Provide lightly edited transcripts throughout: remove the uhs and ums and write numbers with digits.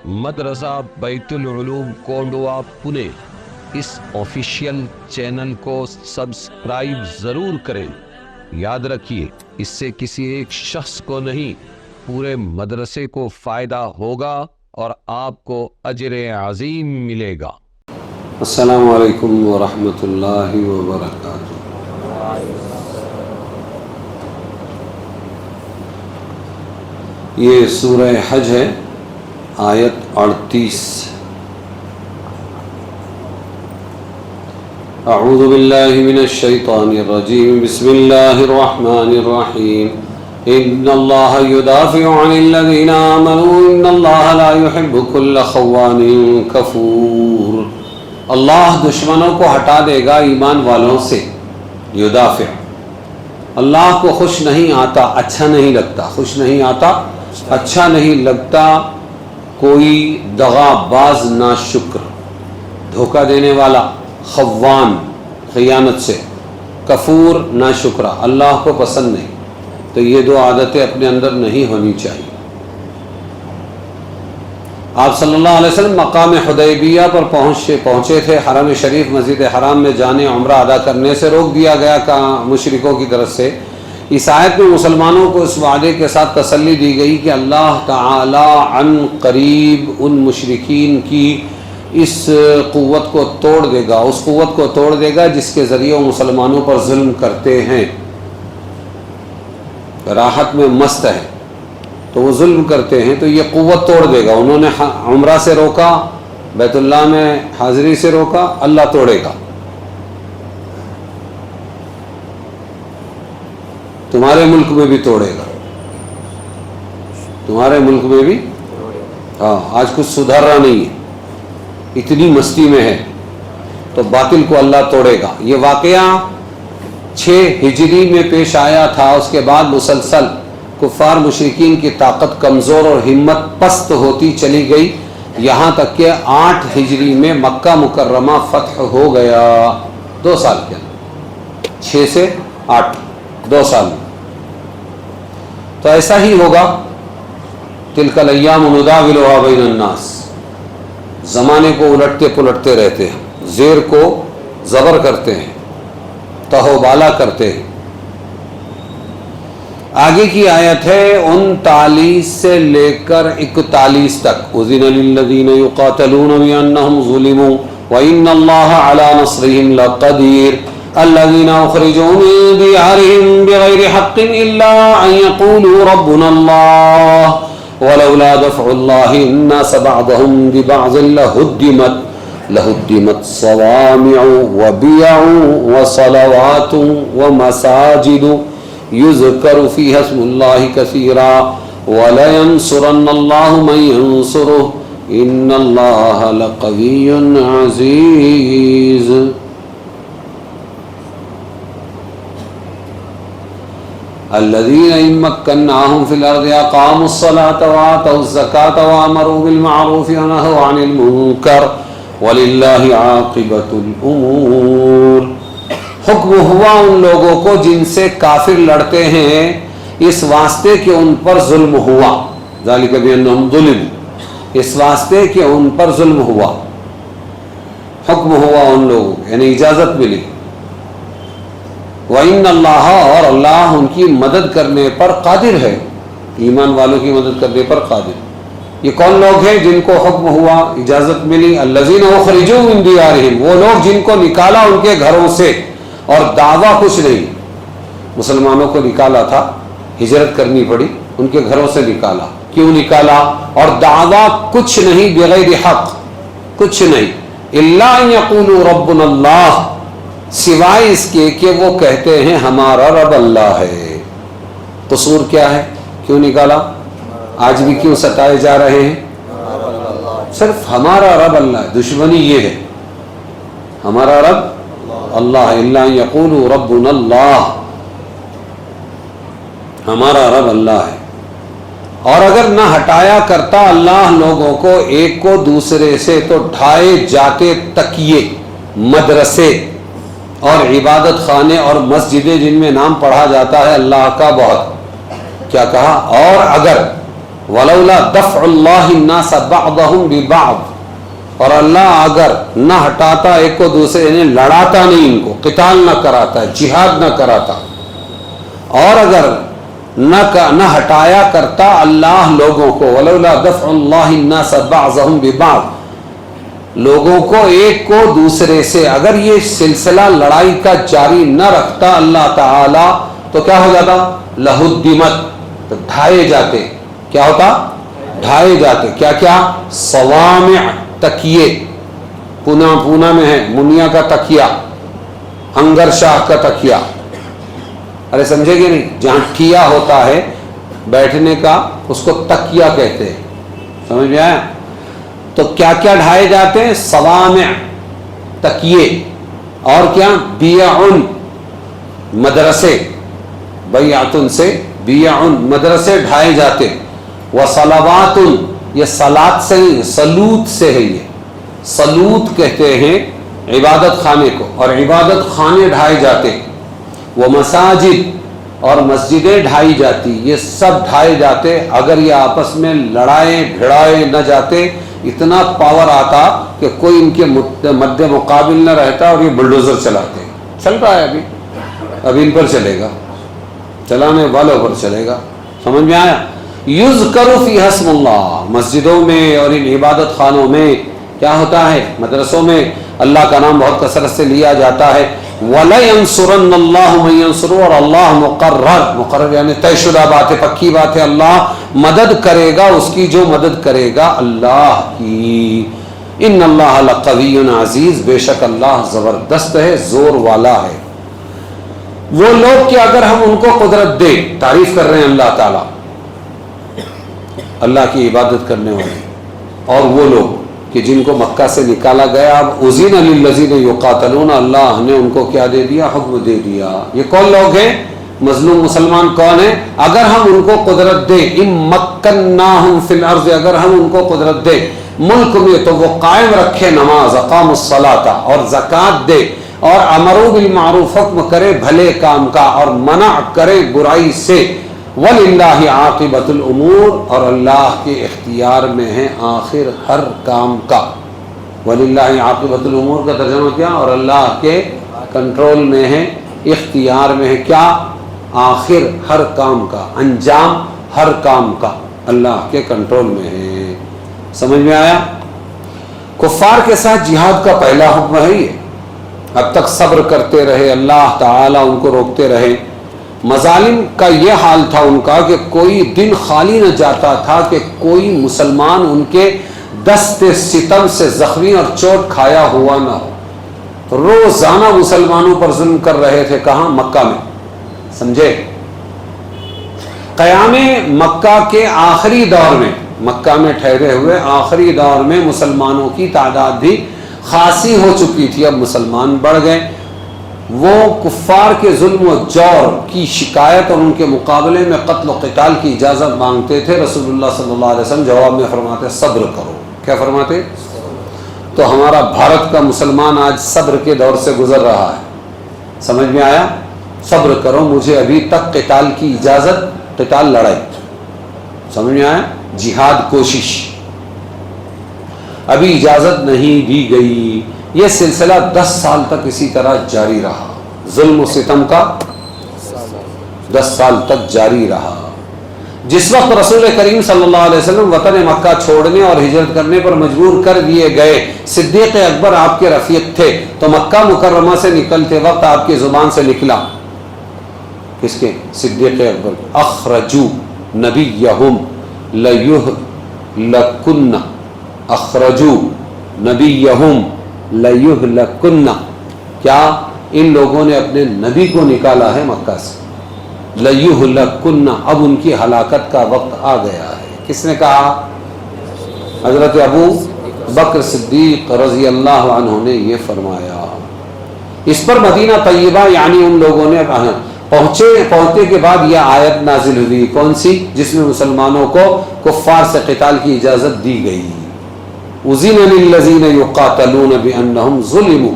مدرسہ بیت العلوم کونڈوا پونے اس official channel کو سبسکرائب ضرور کریں۔ یاد رکھیے، اس سے کسی ایک شخص کو نہیں، پورے مدرسے کو فائدہ ہوگا اور آپ کو اجر عظیم ملے گا۔ السلام علیکم ورحمۃ اللہ وبرکاتہ۔ یہ سورہ حج ہے، آیت 38۔ اعوذ باللہ من الشیطان الرجیم، بسم اللہ الرحمن الرحیم۔ ان اللہ یدافع عن الذین آمنوا ان اللہ لا يحب كل خوان کفور۔ اللہ دشمنوں کو ہٹا دے گا ایمان والوں سے۔ یدافع، اللہ کو خوش نہیں آتا، اچھا نہیں لگتا، خوش نہیں آتا، اچھا نہیں لگتا کوئی دغا باز ناشکر، دھوکہ دینے والا، خوان خیانت سے، کفور ناشکرہ، اللہ کو پسند نہیں۔ تو یہ دو عادتیں اپنے اندر نہیں ہونی چاہیے۔ آپ صلی اللہ علیہ وسلم مقام حدیبیہ پر پہنچے تھے۔ حرم شریف مسجد حرام میں جانے عمرہ ادا کرنے سے روک دیا گیا مشرکوں کی طرف سے۔ اس آیت میں مسلمانوں کو اس وعدے کے ساتھ تسلی دی گئی کہ اللہ تعالی عن قریب ان مشرکین کی اس قوت کو توڑ دے گا، اس قوت کو توڑ دے گا جس کے ذریعے وہ مسلمانوں پر ظلم کرتے ہیں۔ راحت میں مست ہے تو وہ ظلم کرتے ہیں، تو یہ قوت توڑ دے گا۔ انہوں نے عمرہ سے روکا، بیت اللہ میں حاضری سے روکا، اللہ توڑے گا۔ تمہارے ملک میں بھی توڑے گا، تمہارے ملک میں بھی۔ ہاں، آج کچھ سدھر رہا نہیں ہے، اتنی مستی میں ہے، تو باطل کو اللہ توڑے گا۔ یہ واقعہ 6 ہجری میں پیش آیا تھا۔ اس کے بعد مسلسل کفار مشرکین کی طاقت کمزور اور ہمت پست ہوتی چلی گئی، یہاں تک کہ 8 ہجری میں مکہ مکرمہ فتح ہو گیا، 2 سال کے اندر، 6 سے 8، 2 سال میں۔ تو ایسا ہی ہوگا، تلک الایام نداولها بین الناس، زمانے کو الٹتے پلٹتے رہتے ہیں، زیر کو زبر کرتے ہیں، تہو بالا کرتے ہیں۔ آگے کی آیت ہے 39 سے لے کر 41 تک۔ اذن للذین یقاتلون بانہم ظلموا وان اللہ علی نصرہم لقدیر الذین اخرجوا من دیارہم بغیر حق الا ان یقولوا ربنا اللہ ولولا دفع اللہ الناس بعضهم ببعض لهدمت صوامع وبيع وصلوات ومساجد يذكر فيها اسم الله كثيرا ولينصرن الله من ينصره إن الله لقوي عزيز۔ الذين إن مكناهم في الأرض أقاموا الصلاة وآتوا الزكاة وأمروا بالمعروف ونهوا عن المنكر وَلِلَّهِ عَاقِبَةُ الْأُمُورِ۔ حکم ہوا ان لوگوں کو جن سے کافر لڑتے ہیں، اس واسطے کہ ان پر ظلم ہوا، ذَلِكَ بِأَنَّهُمْ ظُلِمُوا، اس واسطے کہ ان پر ظلم ہوا، حکم ہوا ان لوگوں، یعنی اجازت ملی۔ وَإِنَّ اللَّهَ، اور اللہ ان کی مدد کرنے پر قادر ہے، ایمان والوں کی مدد کرنے پر قادر۔ یہ کون لوگ ہیں جن کو حکم ہوا، اجازت ملی؟ الذین اخرجوا من دیارہم، وہ لوگ جن کو نکالا ان کے گھروں سے، اور دعویٰ کچھ نہیں، مسلمانوں کو نکالا تھا، ہجرت کرنی پڑی، ان کے گھروں سے نکالا۔ کیوں نکالا؟ اور دعویٰ کچھ نہیں، بغیر حق، کچھ نہیں، الا ان یقولوا ربنا اللہ، سوائے اس کے کہ وہ کہتے ہیں ہمارا رب اللہ ہے۔ قصور کیا ہے؟ کیوں نکالا؟ آج بھی کیوں ستائے جا رہے ہیں؟ صرف ہمارا رب اللہ ہے، دشمنی یہ ہے، ہمارا رب اللہ، الا ان یقولوا ربنا اللہ، ہمارا رب اللہ ہے۔ اور اگر نہ ہٹایا کرتا اللہ لوگوں کو ایک کو دوسرے سے، تو ڈھائے جاتے تکیے، مدرسے اور عبادت خانے اور مسجدیں جن میں نام پڑھا جاتا ہے اللہ کا بہت۔ کیا کہا؟ اور اگر ولولا دفع اللہ الناس بعضهم ببعض، اور اللہ اگر نہ ہٹاتا ایک کو دوسرے، یعنی لڑاتا نہیں، ان کو قتال نہ کراتا، جہاد نہ کراتا، اور اگر نہ ہٹایا کرتا اللہ لوگوں کو، ولولا دفع اللہ الناس بعضهم ببعض، لوگوں کو ایک کو دوسرے سے، اگر یہ سلسلہ لڑائی کا جاری نہ رکھتا اللہ تعالی تو کیا ہو جاتا؟ لہدمت، تو ڈھائے جاتے، کیا ہوتا؟ ڈھائے جاتے، کیا کیا؟ صوامع، تکیے، پونا میں ہے منیا کا تکیہ، انگر شاہ کا تکیہ، ارے سمجھے گے نہیں؟ جہاں ٹھیا ہوتا ہے بیٹھنے کا اس کو تکیہ کہتے ہیں، سمجھ میں آیا؟ تو کیا کیا ڈھائے جاتے ہیں؟ صوامع، تکیے، اور کیا؟ بیعن، مدرسے، بیعتن سے بیعن، مدرسے ڈھائے جاتے، وصلوات، یہ صلات سے نہیں، سلوت سے ہے، یہ سلوت کہتے ہیں عبادت خانے کو، اور عبادت خانے ڈھائے جاتے، وہ مساجد، اور مسجدیں ڈھائی جاتی، یہ سب ڈھائے جاتے اگر یہ آپس میں لڑائے بھڑائے نہ جاتے، اتنا پاور آتا کہ کوئی ان کے مد مقابل نہ رہتا، اور یہ بلڈوزر چلاتے، چل رہا ہے ابھی ان پر چلے گا، چلانے والوں پر چلے گا، سمجھ میں آیا؟ یذکر فیہا اسم اللہ، مسجدوں میں اور ان عبادت خانوں میں کیا ہوتا ہے؟ مدرسوں میں اللہ کا نام بہت کثرت سے لیا جاتا ہے، وَلَيَنْصُرَنَّ اللَّهُ مَن يَنْصُرُهُ، اور اللہ مقرر یعنی طے شدہ بات ہے، پکی بات ہے، اللہ مدد کرے گا اس کی جو مدد کرے گا اللہ کی، ان اللہ لقوی عزیز، بے شک اللہ زبردست ہے، زور والا ہے۔ وہ لوگ کہ اگر ہم ان کو قدرت دے، تعریف کر رہے ہیں اللہ تعالیٰ اللہ کی عبادت کرنے والے، اور وہ لوگ کہ جن کو مکہ سے نکالا گیا، اب اذین للذین یقاتلون، اللہ نے ان کو کیا دے دیا؟ حکم دے دیا۔ یہ کون لوگ ہیں؟ مظلوم مسلمان کون ہیں؟ اگر ہم ان کو قدرت دے، ان مکناہم فی الارض، اگر ہم ان کو قدرت دے ملک میں، تو وہ قائم رکھے نماز، اقام الصلاۃ، اور زکوٰۃ دے، اور امروا بالمعروف، حکم کرے بھلے کام کا، اور منع کرے برائی سے، وَلِلَّهِ عَاقِبَةُ الْأُمُورِ، اور اللہ کے اختیار میں ہے آخر ہر کام کا۔ وَلِلَّهِ عَاقِبَةُ الْأُمُورِ کا ترجمہ کیا؟ اور اللہ کے کنٹرول میں ہے، اختیار میں ہے کیا؟ آخر ہر کام کا، انجام ہر کام کا اللہ کے کنٹرول میں ہے۔ سمجھ میں آیا؟ کفار کے ساتھ جہاد کا پہلا حکم ہے یہ، اب تک صبر کرتے رہے، اللہ تعالیٰ ان کو روکتے رہے۔ مظالم کا یہ حال تھا ان کا کہ کوئی دن خالی نہ جاتا تھا کہ کوئی مسلمان ان کے دست ستم سے زخمی اور چوٹ کھایا ہوا نہ ہو، روزانہ مسلمانوں پر ظلم کر رہے تھے، کہاں؟ مکہ میں، سمجھے؟ قیام مکہ کے آخری دور میں، مکہ میں ٹھہرے ہوئے آخری دور میں مسلمانوں کی تعداد بھی خاصی ہو چکی تھی، اب مسلمان بڑھ گئے، وہ کفار کے ظلم و جور کی شکایت اور ان کے مقابلے میں قتل و قتال کی اجازت مانگتے تھے۔ رسول اللہ صلی اللہ علیہ وسلم جواب میں فرماتے صبر کرو، کیا فرماتے؟ تو ہمارا بھارت کا مسلمان آج صبر کے دور سے گزر رہا ہے، سمجھ میں آیا؟ صبر کرو، مجھے ابھی تک قتال کی اجازت، قتال لڑائی، سمجھ میں آیا؟ جہاد کوشش ابھی اجازت نہیں دی گئی۔ یہ سلسلہ 10 سال تک اسی طرح جاری رہا، ظلم و ستم کا 10 سال تک جاری رہا۔ جس وقت رسول کریم صلی اللہ علیہ وسلم وطن مکہ چھوڑنے اور ہجرت کرنے پر مجبور کر دیے گئے، صدیق اکبر آپ کے رفیق تھے، تو مکہ مکرمہ سے نکلتے وقت آپ کی زبان سے نکلا، کس کے؟ صدیق اکبر، اخرجوا نبیہم لیہلکن، اخرجوا نبیہم لیہلکن، کیا ان لوگوں نے اپنے نبی کو نکالا ہے مکہ سے، لیہلکن، اب ان کی ہلاکت کا وقت آ گیا ہے۔ کس نے کہا؟ حضرت ابو بکر صدیق رضی اللہ عنہ نے یہ فرمایا۔ اس پر مدینہ طیبہ یعنی ان لوگوں نے پہنچنے کے بعد یہ آیت نازل ہوئی، کون سی؟ جس میں مسلمانوں کو کفار سے قتال کی اجازت دی گئی۔ اذن للذین یقاتلون بانہم ظلموا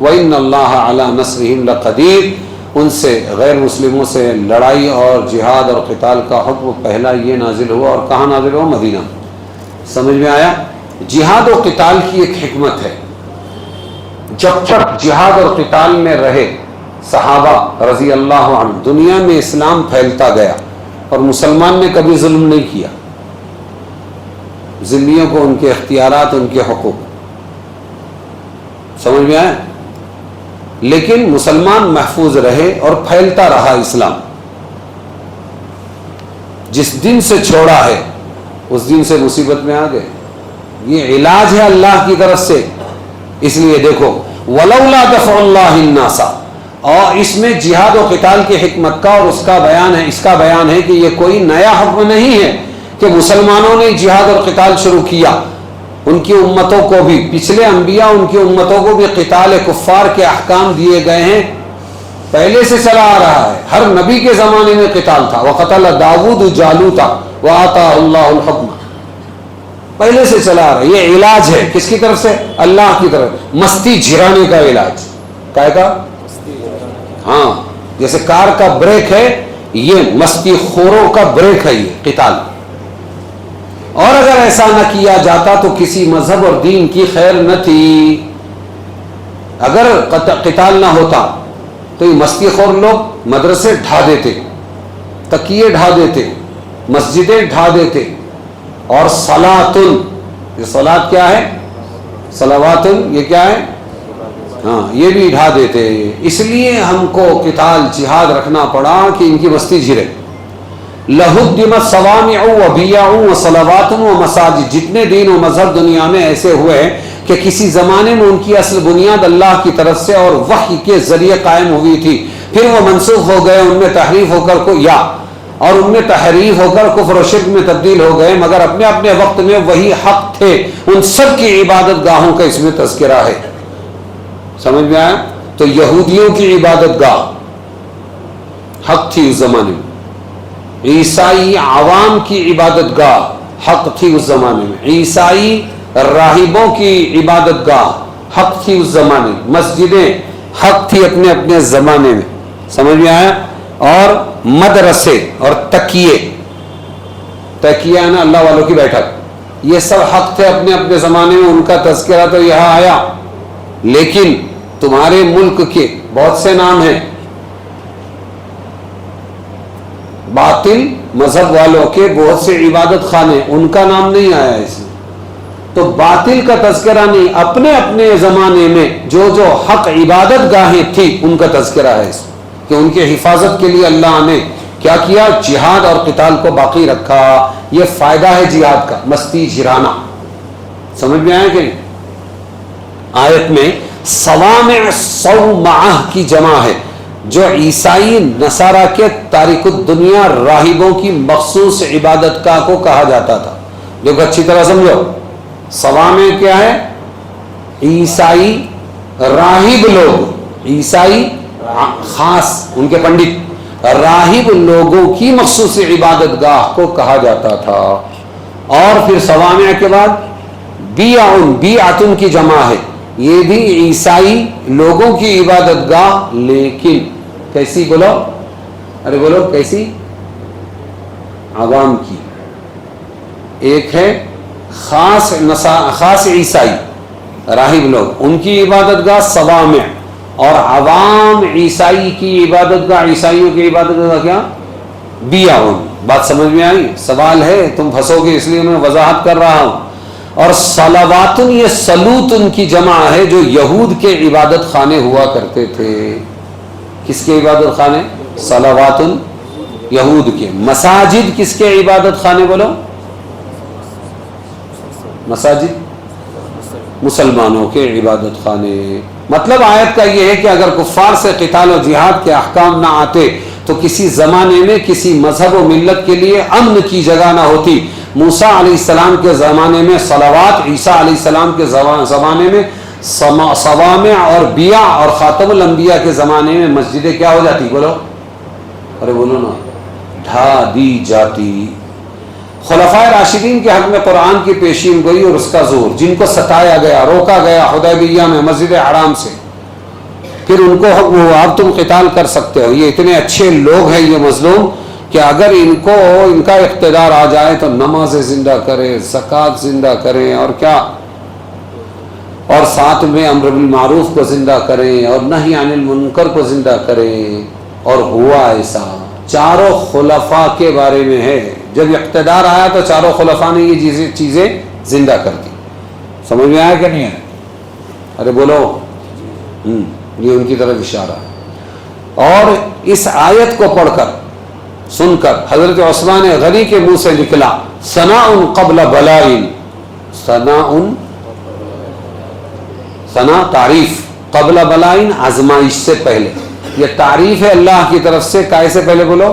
وان اللہ علی نصرہم لقدیر، ان سے غیر مسلموں سے لڑائی اور جہاد اور قتال کا حکم پہلا یہ نازل ہوا، اور کہاں نازل ہوا؟ مدینہ۔ سمجھ میں آیا؟ جہاد و قتال کی ایک حکمت ہے، جب تک جہاد اور قتال میں رہے صحابہ رضی اللہ عنہ، دنیا میں اسلام پھیلتا گیا، اور مسلمان نے کبھی ظلم نہیں کیا، ذمیوں کو ان کے اختیارات، ان کے حقوق، سمجھ میں آیا؟ لیکن مسلمان محفوظ رہے اور پھیلتا رہا اسلام۔ جس دن سے چھوڑا ہے اس دن سے مصیبت میں آ گئے۔ یہ علاج ہے اللہ کی طرف سے۔ اس لیے دیکھو وَلَوْلَا دَفْعُ اللَّهِ النَّاسَ، اور اس میں جہاد و قتال کی حکمت کا اور اس کا بیان ہے کہ یہ کوئی نیا حکم نہیں ہے کہ مسلمانوں نے جہاد اور قتال شروع کیا، ان کی امتوں کو بھی، پچھلے انبیاء ان کی امتوں کو بھی قتال کفار کے احکام دیے گئے ہیں، پہلے سے چلا آ رہا ہے۔ ہر نبی کے زمانے میں قتال تھا۔ وَقَتَلَ دَاوُودُ جَالُوتَ وَآتَاهُ اللَّهُ الْحُكْمَ، پہلے سے چلا آ رہا ہے۔ یہ علاج ہے کس کی طرف سے؟ اللہ کی طرف، مستی جھرانے کا علاج۔ کیا کا؟ ہاں، جیسے کار کا بریک ہے، یہ مستی خوروں کا بریک ہے یہ قتال۔ اور اگر ایسا نہ کیا جاتا تو کسی مذہب اور دین کی خیر نہ تھی۔ اگر قتال نہ ہوتا تو یہ مستی خور لوگ مدرسے ڈھا دیتے، تکیے ڈھا دیتے، مسجدیں ڈھا دیتے، اور صلاتن، یہ صلات کیا ہے؟ صلواتن، یہ کیا ہے؟ ہاں، یہ بھی ڈھا دیتے۔ اس لیے ہم کو قتال جہاد رکھنا پڑا کہ ان کی مستی جھرے۔ لَهُدِّمَتْ صَوَامِعُ وَبِيَعُ وَصَلَوَاتٌ وَمَسَاجِد، جتنے دین و مذہب دنیا میں ایسے ہوئے کہ کسی زمانے میں ان کی اصل بنیاد اللہ کی طرف سے اور وحی کے ذریعے قائم ہوئی تھی، پھر وہ منسوخ ہو گئے، ان میں تحریف ہو کر ان میں تحریف ہو کر کفر و شرک میں تبدیل ہو گئے، مگر اپنے اپنے وقت میں وہی حق تھے۔ ان سب کی عبادت گاہوں کا اس میں تذکرہ ہے۔ سمجھ میں آیا؟ تو یہودیوں کی عبادت گاہ حق تھی اس زمانے میں، عیسائی عوام کی عبادت گاہ حق تھی اس زمانے میں، عیسائی راہبوں کی عبادت گاہ حق تھی اس زمانے میں، مسجدیں حق تھی اپنے اپنے زمانے میں۔ سمجھ میں آیا؟ اور مدرسے اور تکیے ہے نا اللہ والوں کی بیٹھک، یہ سب حق تھے اپنے اپنے زمانے میں، ان کا تذکرہ تو یہاں آیا۔ لیکن تمہارے ملک کے بہت سے نام ہیں، باطل مذہب والوں کے بہت سے عبادت خانے، ان کا نام نہیں آیا اس میں۔ تو باطل کا تذکرہ نہیں، اپنے اپنے زمانے میں جو جو حق عبادت گاہیں تھی ان کا تذکرہ ہے اس میں، کہ ان کے حفاظت کے لیے اللہ نے کیا کیا؟ جہاد اور قتال کو باقی رکھا۔ یہ فائدہ ہے جہاد کا، مستی جھرانا۔ سمجھ میں آیا کہ نہیں؟ آیت میں صوامع، صومعہ کی جمع ہے، جو عیسائی نصارہ کے تارک الدنیا راہبوں کی مخصوص عبادت گاہ کو کہا جاتا تھا۔ دیکھو اچھی طرح سمجھو، صوامع کیا ہے؟ عیسائی راہب لوگ، عیسائی خاص ان کے پنڈت، راہب لوگوں کی مخصوص عبادت گاہ کو کہا جاتا تھا۔ اور پھر صوامع کے بعد بیعن، بیعتن کی جمع ہے، یہ بھی عیسائی لوگوں کی عبادت گاہ، لیکن کیسی؟ بولو، ارے بولو کیسی؟ عوام کی۔ ایک ہے خاص عیسائی راہب لوگ، ان کی عبادت گاہ صوامع، اور عوام عیسائی کی عبادت گاہ، عیسائیوں کی عبادت گاہ کیا؟ بیعن۔ بات سمجھ میں آئی؟ سوال ہے، تم پھنسو گے اس لیے میں وضاحت کر رہا ہوں۔ اور صلواتن، یہ سلوتن کی جمع ہے، جو یہود کے عبادت خانے ہوا کرتے تھے۔ کس کے عبادت خانے؟ صلواتن، یہود کے۔ مساجد کس کے عبادت خانے؟ بولو، مساجد مسلمانوں کے عبادت خانے۔ مطلب آیت کا یہ ہے کہ اگر کفار سے قتال و جہاد کے احکام نہ آتے تو کسی زمانے میں کسی مذہب و ملت کے لیے امن کی جگہ نہ ہوتی۔ موسیٰ علیہ السلام کے زمانے میں صلوات، عیسیٰ علیہ السلام کے زمانے میں صوامع اور بیع، اور خاتم الانبیاء کے زمانے میں مسجدیں کیا ہو جاتی؟ بولو، ارے بولو نا، ڈھا دی جاتی۔ خلفائے راشدین کے حق میں قرآن کی پیشین گوئی اور اس کا زور، جن کو ستایا گیا، روکا گیا حدیبیہ میں مسجد حرام سے، پھر ان کو حکم ہوا اب تم قتال کر سکتے ہو، یہ اتنے اچھے لوگ ہیں یہ مظلوم کہ اگر ان کا اقتدار آ جائے تو نماز زندہ کرے، زکوٰۃ زندہ کریں، اور کیا، اور ساتھ میں امر بالمعروف کو زندہ کریں اور نہی عن المنکر کو زندہ کریں. اور ہوا ایسا. چاروں خلفاء کے بارے میں ہے، جب اقتدار آیا تو چاروں خلفاء نے یہ چیزیں زندہ کر دی. سمجھ میں آیا کہ نہیں ہے؟ ارے بولو. یہ ان کی طرف اشارہ ہے. اور اس آیت کو پڑھ کر سن کر حضرت عثمان غنی کے منہ سے نکلا ثناء قبل بلائن. ثنا تعریف، قبل بلائن آزمائش سے پہلے. یہ تعریف ہے اللہ کی طرف سے. کائے سے پہلے بولو؟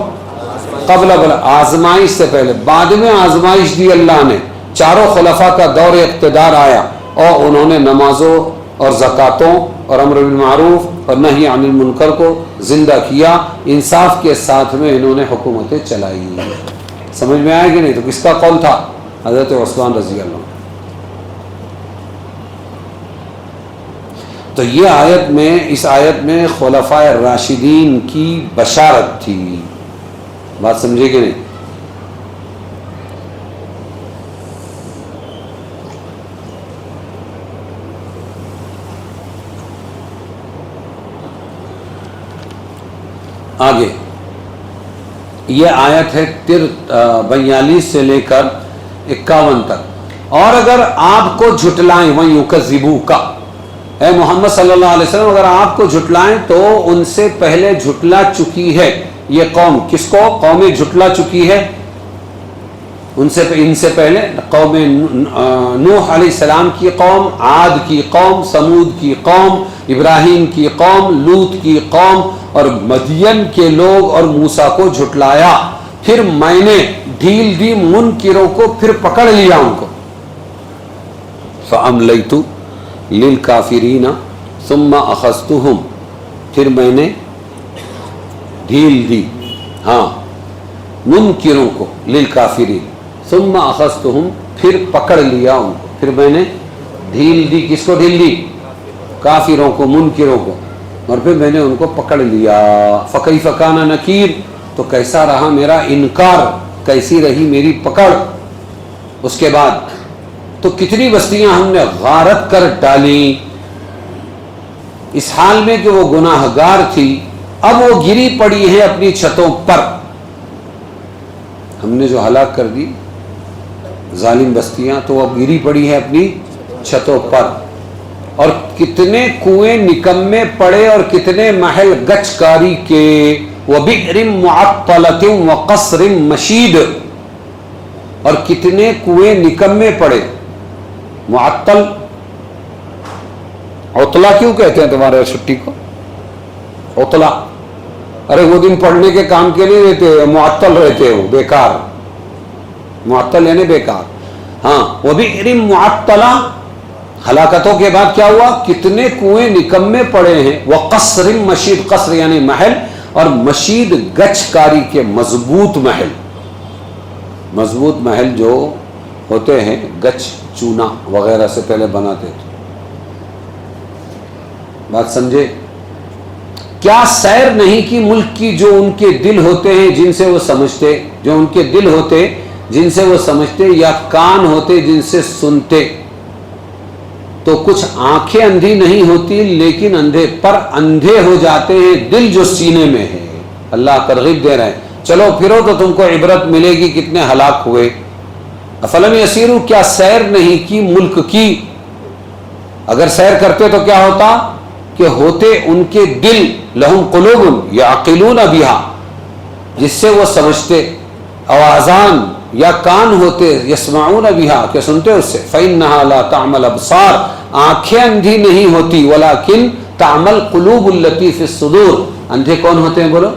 قبل بلا، آزمائش سے پہلے. بعد میں آزمائش دی اللہ نے. چاروں خلفاء کا دور اقتدار آیا اور انہوں نے نمازوں اور زکاتوں اور امر بالمعروف اور نہی عن المنکر کو زندہ کیا. انصاف کے ساتھ میں انہوں نے حکومتیں چلائی. سمجھ میں آئے کہ نہیں؟ تو کس کا قول تھا؟ حضرت عثمان رضی اللہ عنہ. تو یہ آیت میں، اس آیت میں خلفاء راشدین کی بشارت تھی. بات سمجھے کہ نہیں؟ آگے یہ آیت ہے 42 سے لے کر 51 تک. اور اگر آپ کو جھٹلائیں وَيُكَذِّبُوكَ، اے محمد صلی اللہ علیہ وسلم اگر آپ کو جھٹلائیں تو ان سے پہلے جھٹلا چکی ہے یہ قوم. کس کو؟ قوم جھٹلا چکی ہے ان سے پہلے قوم نوح علیہ السلام کی قوم، عاد کی قوم، سمود کی قوم، ابراہیم کی قوم، لوط کی قوم اور مدین کے لوگ، اور موسیٰ کو جھٹلایا. پھر میں نے ڈھیل دی منکروں کو، پھر پکڑ لیا ان کو. فَأَمْلَيْتُ لِلْكَافِرِينَ ثُمَّ أَخَذْتُهُمْ، پھر میں نے ڈھیل دی ہاں منکروں کو، للکافرین، ثم اخذتهم، پھر پکڑ لیا ان کو. پھر میں نے ڈھیل دی. کس کو ڈھیل دی؟ کافروں کو، منکروں کو. اور پھر میں نے ان کو پکڑ لیا. فکیف کان نکیر، تو کیسا رہا میرا انکار، کیسی رہی میری پکڑ. اس کے بعد تو کتنی بستیاں ہم نے غارت کر ڈالی اس حال میں کہ وہ گناہ گار تھی. اب وہ گری پڑی ہے اپنی چھتوں پر. ہم نے جو ہلاک کر دی ظالم بستیاں، تو اب گری پڑی ہے اپنی چھتوں پر. اور کتنے کنویں نکمے پڑے اور کتنے محل گچ کاری کے. وَبِئْرٍ مُعَطَّلَةٍ وَقَصْرٍ مَشِيدٍ، اور کتنے کنویں نکمے پڑے. معطل، عطلہ کیوں کہتے ہیں تمہارے چھٹی کو؟ عطلہ، ارے وہ دن پڑھنے کے کام کے نہیں رہتے، معطل رہتے ہو، بیکار. معطل یعنی بیکار. ہاں وَبِئْرٍ مُعَطَّلَةٍ، ہلاکتوں کے بعد کیا ہوا؟ کتنے کنویں نکمے پڑے ہیں. وَقَصْرٍ مَشِيدٍ، قصر یعنی محل، اور مشید گچ کاری کے، مضبوط محل. مضبوط محل جو ہوتے ہیں گچ چونا وغیرہ سے پہلے بناتے تھے. بات سمجھے؟ کیا سیر نہیں کی ملک کی جو ان کے دل ہوتے ہیں جن سے وہ سمجھتے، جو ان کے دل ہوتے جن سے وہ سمجھتے، یا کان ہوتے جن سے سنتے. تو کچھ آنکھیں اندھی نہیں ہوتی لیکن اندھے پر اندھے ہو جاتے ہیں دل جو سینے میں ہے. اللہ ترغیب دے رہے ہیں چلو پھرو تو تم کو عبرت ملے گی. کتنے ہلاک ہوئے. افلم یسیروا، کیا سیر نہیں کی ملک کی؟ اگر سیر کرتے تو کیا ہوتا کہ ہوتے ان کے دل، لہم قلوب یعقلون بہا، جس سے وہ سمجھتے، اوازان یا کان ہوتے یسمعون بہا، کہ سنتے اس سے. فإنہا لا تعمى الابصار، آنکھیں اندھی نہیں ہوتی، ولکن تعمى القلوب التي في الصدور. اندھے کون ہوتے ہیں بولو؟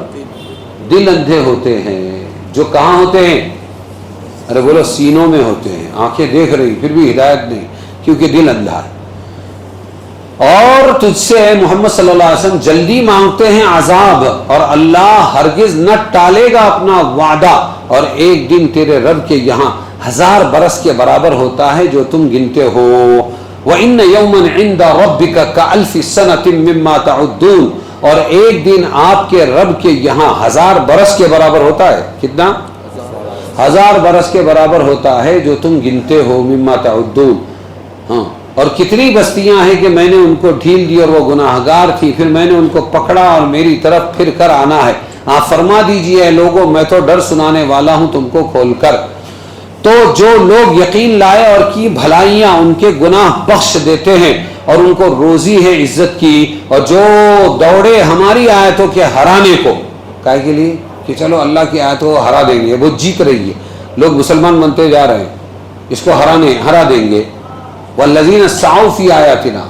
دل اندھے ہوتے ہیں. جو کہاں ہوتے ہیں؟ ارے بولو سینوں میں ہوتے ہیں. آنکھیں دیکھ رہی پھر بھی ہدایت نہیں، کیونکہ دل اندھا ہے. اور تجھ سے اے محمد صلی اللہ علیہ وسلم جلدی مانگتے ہیں عذاب، اور اللہ ہرگز نہ ٹالے گا اپنا وعدہ. اور ایک دن تیرے رب کے یہاں 1000 برس کے برابر ہوتا ہے جو تم گنتے ہو. وَإِنَّ يَوْمًا عِنْدَ رَبِّكَ كَأَلْفِ سَنَةٍ مِّمَّا تَعُدُّونَ، اور ایک دن آپ کے رب کے یہاں 1000 برس کے برابر ہوتا ہے. کتنا؟ 1000 برس کے برابر ہوتا ہے جو تم گنتے ہو. مما تعدون. ہاں، اور کتنی بستیاں ہیں کہ میں نے ان کو ڈھیل دی اور وہ گناہگار تھی، پھر میں نے ان کو پکڑا اور میری طرف پھر کر آنا ہے. آپ فرما دیجئے اے لوگوں، میں تو ڈر سنانے والا ہوں تم کو کھول کر. تو جو لوگ یقین لائے اور کی بھلائیاں، ان کے گناہ بخش دیتے ہیں اور ان کو روزی ہے عزت کی. اور جو دوڑے ہماری آیتوں کے ہرانے کو، کائے کے لیے کہ چلو اللہ کی آیتوں کو ہرا دیں گے، وہ جیت رہی ہے، لوگ مسلمان بنتے جا رہے ہیں، اس کو ہرا دیں گے. والذین سعوا فی آیاتنا،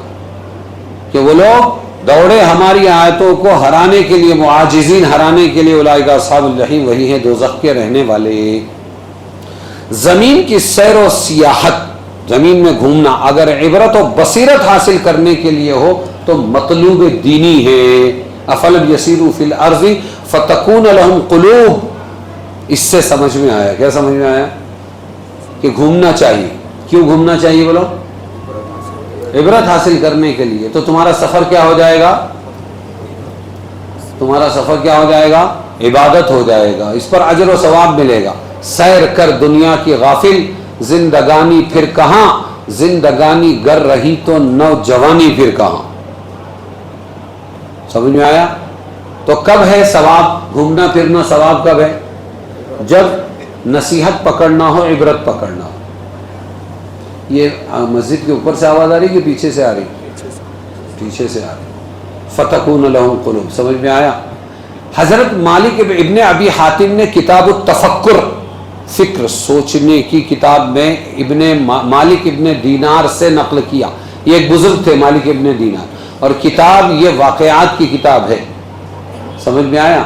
کہ وہ لوگ دوڑے ہماری آیتوں کو ہرانے کے لیے، معاجزین ہرانے کے لیے، اولئک اصحاب الجحیم، وہی ہیں دوزخ کے رہنے والے. زمین کی سیر و سیاحت، زمین میں گھومنا، اگر عبرت و بصیرت حاصل کرنے کے لیے ہو تو مطلوب دینی ہے. افلم یسیروا فی الارض فتکون لهم قلوب. اس سے سمجھ میں آیا، کیا سمجھ میں آیا؟ کہ گھومنا چاہیے. کیوں گھومنا چاہیے بولو؟ عبرت حاصل کرنے کے لیے. تو تمہارا سفر کیا ہو جائے گا؟ تمہارا سفر کیا ہو جائے گا؟ عبادت ہو جائے گا، اس پر اجر و ثواب ملے گا. سیر کر دنیا کی غافل، زندگانی پھر کہاں، زندگانی گر رہی تو نوجوانی پھر کہاں. سمجھ میں آیا؟ تو کب ہے ثواب؟ گھومنا پھرنا ثواب کب ہے؟ جب نصیحت پکڑنا ہو، عبرت پکڑنا ہو. یہ مسجد کے اوپر سے آواز آ رہی کہ پیچھے سے آ رہی؟ پیچھے سے آ رہی. فتکون لہم قلوب. سمجھ میں آیا؟ حضرت مالک ابن ابی حاتم نے کتاب التفکر، فکر سوچنے کی کتاب میں ابن مالک ابن دینار سے نقل کیا. یہ ایک بزرگ تھے مالک ابن دینار، اور کتاب یہ واقعات کی کتاب ہے. سمجھ میں آیا؟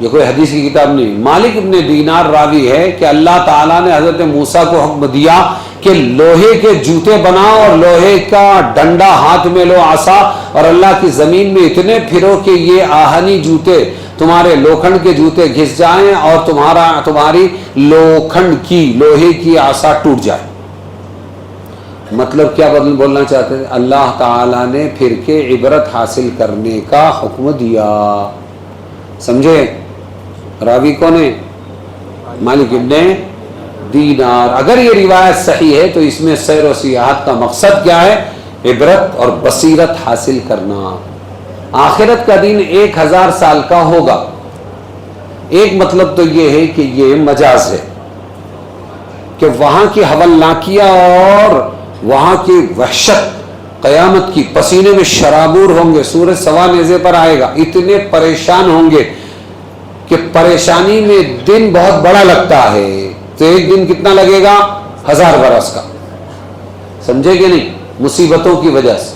یہ کوئی حدیث کی کتاب نہیں. مالک ابن دینار راوی ہے کہ اللہ تعالیٰ نے حضرت موسیٰ کو حکم دیا کہ لوہے کے جوتے بناؤ اور لوہے کا ڈنڈا ہاتھ میں لو، عصا، اور اللہ کی زمین میں اتنے پھرو کہ یہ آہنی جوتے، تمہارے لوکھنڈ کے جوتے گھس جائیں اور تمہاری لوکھنڈ کی، لوہے کی عصا ٹوٹ جائے. مطلب کیا بولنا چاہتے ہیں؟ اللہ تعالیٰ نے پھر کے عبرت حاصل کرنے کا حکم دیا. سمجھے؟ راوی کون ہے؟ مالک ابن دینار. اگر یہ روایت صحیح ہے تو اس میں سیر و سیاحت کا مقصد کیا ہے؟ عبرت اور بصیرت حاصل کرنا. آخرت کا دن 1000 سال کا ہوگا. ایک مطلب تو یہ ہے کہ یہ مجاز ہے کہ وہاں کی ہولناکیاں اور وہاں کی وحشت قیامت کی، پسینے میں شرابور ہوں گے، سورج سوا نیزے پر آئے گا، اتنے پریشان ہوں گے کہ پریشانی میں دن بہت بڑا لگتا ہے. تو ایک دن کتنا لگے گا؟ 1000 برس کا. سمجھے کہ نہیں؟ مصیبتوں کی وجہ سے.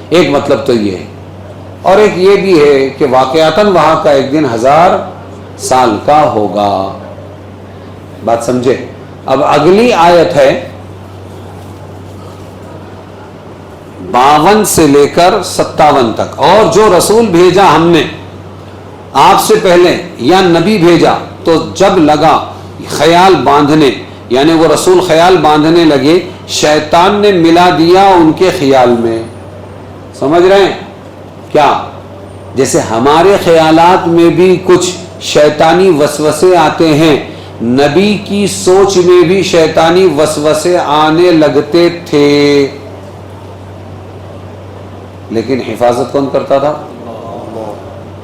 ایک مطلب تو یہ ہے، اور ایک یہ بھی ہے کہ واقعاتاً وہاں کا ایک دن 1000 سال کا ہوگا. بات سمجھے؟ اب اگلی آیت ہے 52 سے لے کر 57 تک. اور جو رسول بھیجا ہم نے آپ سے پہلے یا نبی بھیجا تو جب لگا خیال باندھنے، یعنی وہ رسول خیال باندھنے لگے، شیطان نے ملا دیا ان کے خیال میں. سمجھ رہے ہیں کیا؟ جیسے ہمارے خیالات میں بھی کچھ شیطانی وسوسے آتے ہیں، نبی کی سوچ میں بھی شیطانی وسوسے آنے لگتے تھے، لیکن حفاظت کون کرتا تھا؟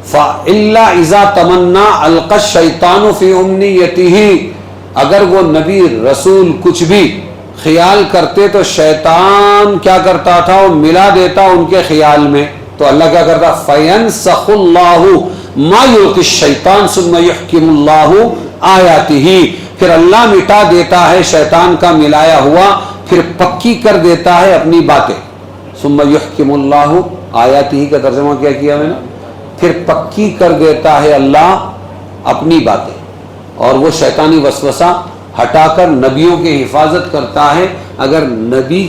فَإِلَّا إِذَا تَمَنَّا أَلْقَى الشَّيْطَانُ فِي أُمْنِيَّتِهِ. اگر وہ نبی رسول کچھ بھی خیال کرتے تو شیطان کیا کرتا تھا؟ وہ ملا دیتا ان کے خیال میں. تو اللہ کیا کرتا؟ فَيَنْسَخُ اللَّهُ مَا يُلْقِي الشَّيْطَانُ ثُمَّ يُحْكِمُ اللَّهُ آيَاتِهِ. پھر اللہ مٹا دیتا ہے شیطان کا ملایا ہوا، پھر پکی کر دیتا ہے اپنی باتیں. ثُمَّ يُحْكِمُ اللَّهُ آيَاتِهِ کا ترجمہ کیا کیا میں نے؟ پھر پکی کر دیتا ہے اللہ اپنی باتیں، اور وہ شیطانی وسوسہ ہٹا کر نبیوں کی حفاظت کرتا ہے. اگر نبی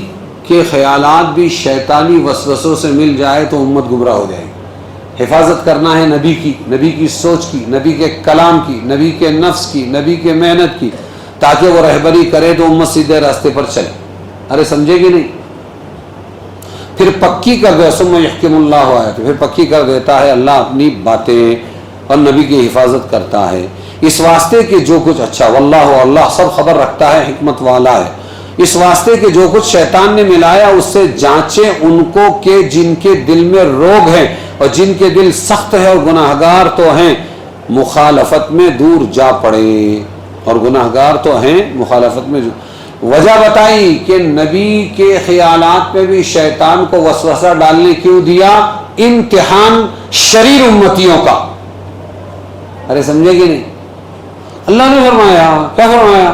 کے خیالات بھی شیطانی وسوسوں سے مل جائے تو امت گمراہ ہو جائے گی. حفاظت کرنا ہے نبی کی سوچ کی، نبی کے کلام کی، نبی کے نفس کی، نبی کے محنت کی. تاکہ وہ رہبری کرے تو امت سیدھے راستے پر چلے. ارے سمجھے گی نہیں؟ پھر پکی کر دے ثم یحکم اللہ آیاتہ، پھر پکی کر دیتا ہے اللہ اپنی باتیں اور نبی کی حفاظت کرتا ہے. اس واسطے کہ جو کچھ اچھا واللہ اللہ سب خبر رکھتا ہے، حکمت والا ہے. اس واسطے کہ جو کچھ شیطان نے ملایا اس سے جانچے ان کو کہ جن کے دل میں روگ ہے اور جن کے دل سخت ہے اور گناہگار تو ہیں مخالفت میں دور جا پڑے. اور گناہگار تو ہیں مخالفت میں. وجہ بتائی کہ نبی کے خیالات میں بھی شیطان کو وسوسہ ڈالنے کیوں دیا؟ امتحان شریر امتیوں کا. ارے سمجھے گی نہیں؟ اللہ نے فرمایا، کیا فرمایا؟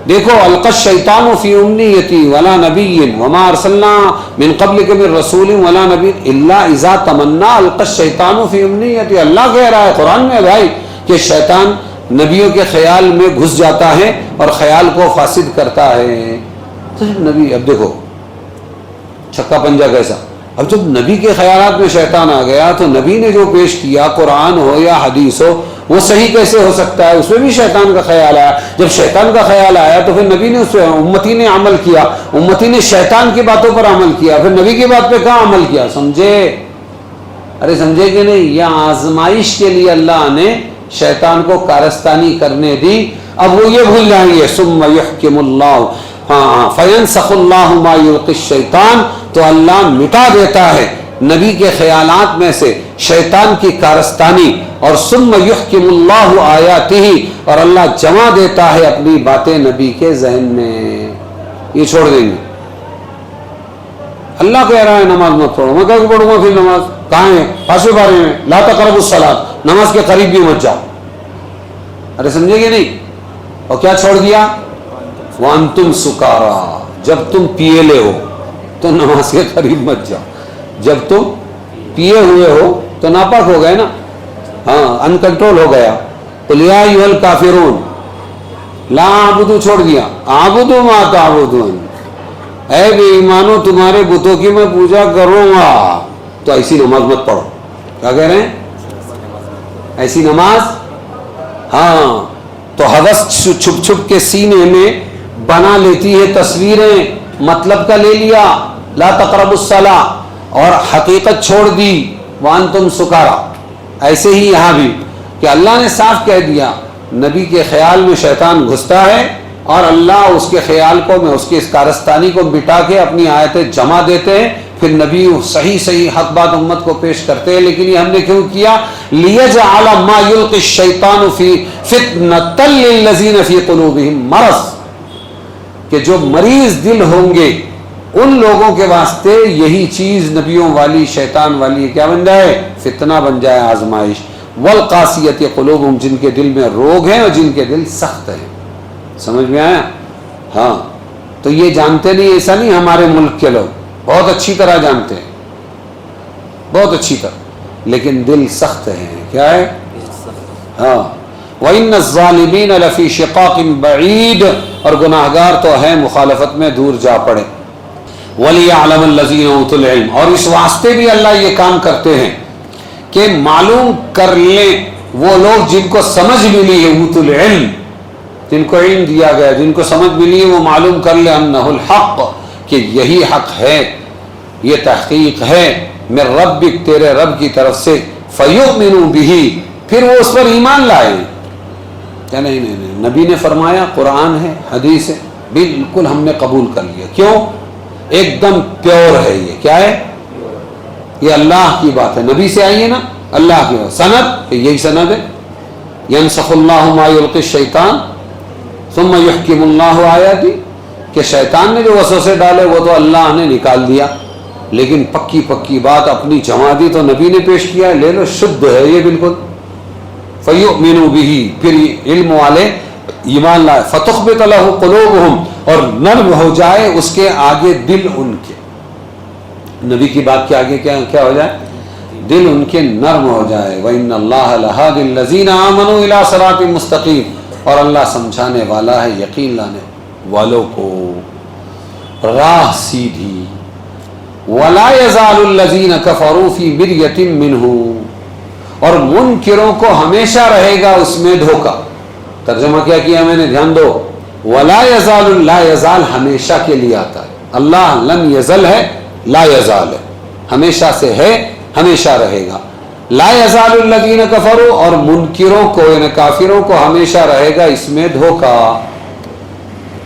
دیکھو القى الشیطان فی امنیتی ولا نبی وما ارسلنا من قبلک من رسول ولا نبی الا اذا تمنا القى الشیطان فی امنیتی. اللہ کہہ رہا ہے قرآن میں بھائی کہ شیطان نبیوں کے خیال میں گھس جاتا ہے اور خیال کو فاسد کرتا ہے. تو نبی اب دیکھو چھکا پنجا کیسا. اب جب نبی کے خیالات میں شیطان آ گیا تو نبی نے جو پیش کیا قرآن ہو یا حدیث ہو وہ صحیح کیسے ہو سکتا ہے؟ اس میں بھی شیطان کا خیال آیا. جب شیطان کا خیال آیا تو پھر نبی نے اس پہ امتی نے عمل کیا، امتی نے شیطان کی باتوں پر عمل کیا، پھر نبی کی بات پہ کہاں عمل کیا؟ سمجھے؟ ارے سمجھے کہ نہیں؟ یہ آزمائش کے لیے اللہ نے شیطان کو کارستانی کرنے دی. اب وہ یہ بھول جائیں گے ثم یحکم اللہ فینسخ اللہ ما یلقی الشیطان، تو اللہ مٹا دیتا ہے نبی کے خیالات میں سے شیطان کی کارستانی. اور ثم یحکم اللہ آیاتہ، اور اللہ جمع دیتا ہے اپنی باتیں نبی کے ذہن میں. یہ چھوڑ دیں گے. اللہ کہہ رہا ہے نماز مت پڑھو، میں کہوں پڑھوں گا پھر نماز کہاں ہے؟ 5ویں بارے میں لا تقربوا الصلاۃ، نماز کے قریب بھی مت جاؤ. ارے سمجھے گے نہیں؟ اور کیا چھوڑ دیا؟ وانتم سکارا، جب تم پیے لے ہو تو نماز کے قریب مت جاؤ. جب تم پیے ہوئے ہو تو ناپاک ہو گئے نا، ہاں ان کنٹرول ہو گیا. قل یا ایھا الکافرون لا اعبدو چھوڑ دیا، اعبدو ما تعبدون، اے بے ایمانو تمہارے بتوں کی میں پوجا کروں گا. تو ایسی نماز مت پڑھو. کیا کہہ رہے ہیں؟ ایسی نماز، ہاں تو حوث چھپ چھپ کے سینے میں بنا لیتی ہے تصویریں، مطلب کا لے لیا لا تقربوا الصلاۃ اور حقیقت چھوڑ دی وانتم سکارا. ایسے ہی یہاں بھی کہ اللہ نے صاف کہہ دیا نبی کے خیال میں شیطان گھستا ہے اور اللہ اس کے خیال کو میں اس کی اس کارستانی کو مٹا کے اپنی آیتیں جمع دیتے ہیں. پھر نبی صحیح صحیح حق بات امت کو پیش کرتے ہیں. لیکن یہ ہم نے کیوں کیا؟ لیجعل ما یلقی الشیطان فی فتنۃ للذین فی قلوبہم مرض، کہ جو مریض دل ہوں گے ان لوگوں کے واسطے یہی چیز نبیوں والی شیطان والی کیا بن جائے؟ فتنہ بن جائے، آزمائش. والقاسیۃ قلوبہم، جن کے دل میں روگ ہیں اور جن کے دل سخت ہیں. سمجھ میں آیا؟ ہاں تو یہ جانتے نہیں، ایسا نہیں ہمارے ملک کے لوگ بہت اچھی طرح جانتے ہیں، بہت اچھی طرح، لیکن دل سخت ہیں. کیا ہے؟ ہاں. وَإِنَّ الظَّالِمِينَ لَفِي شِقَاقٍ بَعِيدٍ، اور گناہگار تو ہیں مخالفت میں دور جا پڑے. وَلِيَعْلَمَ الَّذِينَ أُوتُوا الْعِلْمَ، اور اس واسطے بھی اللہ یہ کام کرتے ہیں کہ معلوم کر لیں وہ لوگ جن کو سمجھ ملی ہے، اوتوا العلم، جن کو علم دیا گیا، جن کو سمجھ ملی ہے، وہ معلوم کر لیں انہ الحق، کہ یہی حق ہے، یہ تحقیق ہے من ربک، تیرے رب کی طرف سے. فیؤمنوا بہ، پھر وہ اس پر ایمان لائے. کیا نہیں، نبی نے فرمایا قرآن ہے حدیث ہے، بالکل ہم نے قبول کر لیا. کیوں؟ ایک دم پیور ہے. یہ کیا ہے؟ یہ اللہ کی بات ہے، نبی سے آئی ہے نا، اللہ کی بات. سند یہی سند ہے. ینسخ اللہ ما یلقی الشیطان ثم یحکم اللہ آیاتہ، کہ شیطان نے جو وسوسے ڈالے وہ تو اللہ نے نکال دیا، لیکن پکی پکی بات اپنی جما دی تو نبی نے پیش کیا ہے. لے لو، شدھ ہے یہ بالکل. فیؤمنوا بہ، پھر علم والے ایمان لائے. فتخبت لہ قلوبہم، اور نرم ہو جائے اس کے آگے دل ان کے، نبی کی بات کے آگے کیا ہو جائے؟ دل ان کے نرم ہو جائے. وَإِنَّ اللَّهَ لَهَادِ الَّذِينَ آمَنُوا إِلَىٰ صِرَاطٍ مُسْتَقِيمٍ، اور اللہ سمجھانے والا ہے یقین لانے والوں کو راہ سیدھی. وَلَا يَزَالُ الَّذِينَ كَفَرُوا فِي مِرْيَةٍ مِّنْهُ، اور منکروں کو ہمیشہ رہے گا اس میں دھوکہ. ترجمہ کیا کیا میں نے؟ دھیان دو. ولا یزال، لا یزال ہمیشہ کے لیے آتا ہے. اللہ لم یزل ہے، لا یزال ہے، ہمیشہ سے ہے، ہمیشہ رہے گا. لا یزال الذین کفروا، اور منکروں کو یعنی کافروں کو ہمیشہ رہے گا اس میں دھوکہ.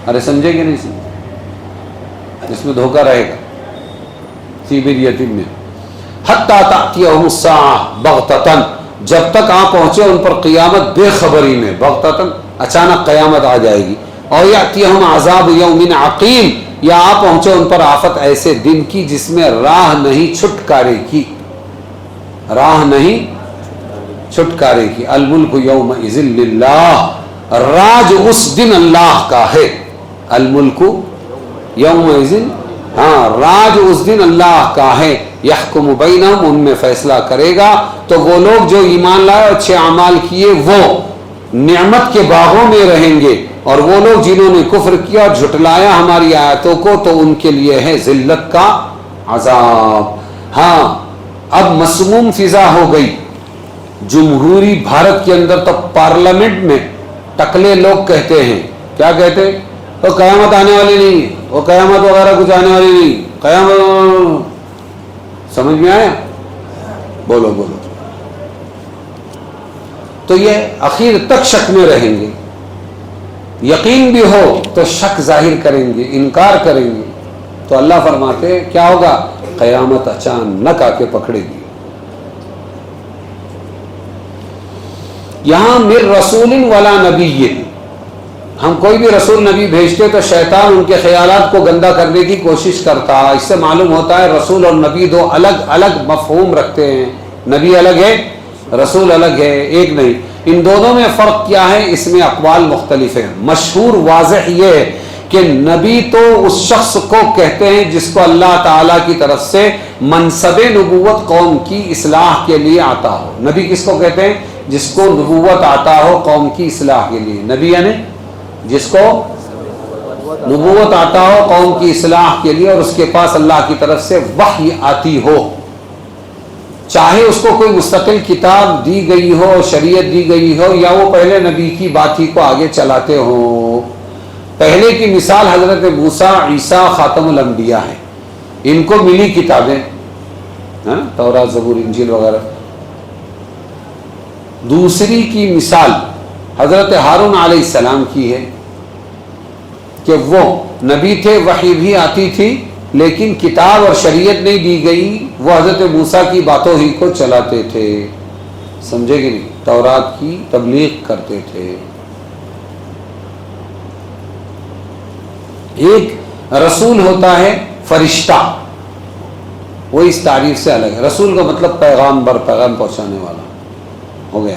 ارے سمجھے کہ نہیں سمجھے؟ اس میں دھوکہ رہے گا فی بریۃ میں. حتی تأتیہم الساعہ بغتۃ، جب تک آ پہنچے ان پر قیامت بے خبری میں، بغتۃ اچانک قیامت آ جائے گی. اور یأتیہم عذاب یوم عقیم، یا آ پہنچے ان پر آفت ایسے دن کی جس میں راہ نہیں چھٹکارے کی، راہ نہیں چھٹکارے کی. الملک یومئذ للہ، راج اس دن اللہ کا ہے. الملک یومئذ، ہاں راج اس دن اللہ کا ہے. یحکم بینہم، ان میں فیصلہ کرے گا. تو وہ لوگ جو ایمان لائے اور اچھے اعمال کیے وہ نعمت کے باغوں میں رہیں گے، اور وہ لوگ جنہوں نے کفر کیا اور جھٹلایا ہماری آیتوں کو تو ان کے لیے ہے ذلت کا عذاب. ہاں اب مسموم فضا ہو گئی جمہوری بھارت کے اندر. تو پارلیمنٹ میں ٹکلے لوگ کہتے ہیں، کیا کہتے ہیں؟ وہ قیامت آنے والی نہیں ہے، وہ قیامت وغیرہ کچھ آنے والی نہیں، قیامت. سمجھ میں آیا؟ بولو بولو. تو یہ اخیر تک شک میں رہیں گے. یقین بھی ہو تو شک ظاہر کریں گے، انکار کریں گے. تو اللہ فرماتے کیا ہوگا؟ قیامت اچانک آ کے پکڑے گی. یہاں من رسول ولا نبی، ہم کوئی بھی رسول نبی بھیجتے تو شیطان ان کے خیالات کو گندا کرنے کی کوشش کرتا. اس سے معلوم ہوتا ہے رسول اور نبی دو الگ الگ مفہوم رکھتے ہیں. نبی الگ ہے، رسول الگ ہے، ایک نہیں. ان دونوں میں فرق کیا ہے؟ اس میں اقوال مختلف ہیں. مشہور واضح یہ ہے کہ نبی تو اس شخص کو کہتے ہیں جس کو اللہ تعالیٰ کی طرف سے منصب نبوت قوم کی اصلاح کے لیے آتا ہو. نبی کس کو کہتے ہیں؟ جس کو نبوت آتا ہو قوم کی اصلاح کے لیے. نبی یعنی جس کو نبوت آتا ہو قوم کی اصلاح کے لیے اور اس کے پاس اللہ کی طرف سے وحی آتی ہو. چاہے اس کو کوئی مستقل کتاب دی گئی ہو، شریعت دی گئی ہو، یا وہ پہلے نبی کی بات ہی کو آگے چلاتے ہوں. پہلے کی مثال حضرت موسیٰ، عیسیٰ خاتم الانبیاء ہیں. ان کو ملی کتابیں، تورات، زبور، انجیل وغیرہ. دوسری کی مثال حضرت ہارون علیہ السلام کی ہے کہ وہ نبی تھے، وحی بھی آتی تھی لیکن کتاب اور شریعت نہیں دی گئی. وہ حضرت موسیٰ کی باتوں ہی کو چلاتے تھے. سمجھے کہ نہیں؟ تورات کی تبلیغ کرتے تھے. ایک رسول ہوتا ہے فرشتہ، وہ اس تعریف سے الگ ہے. رسول کا مطلب پیغام بر، پیغام پہنچانے والا ہو گیا.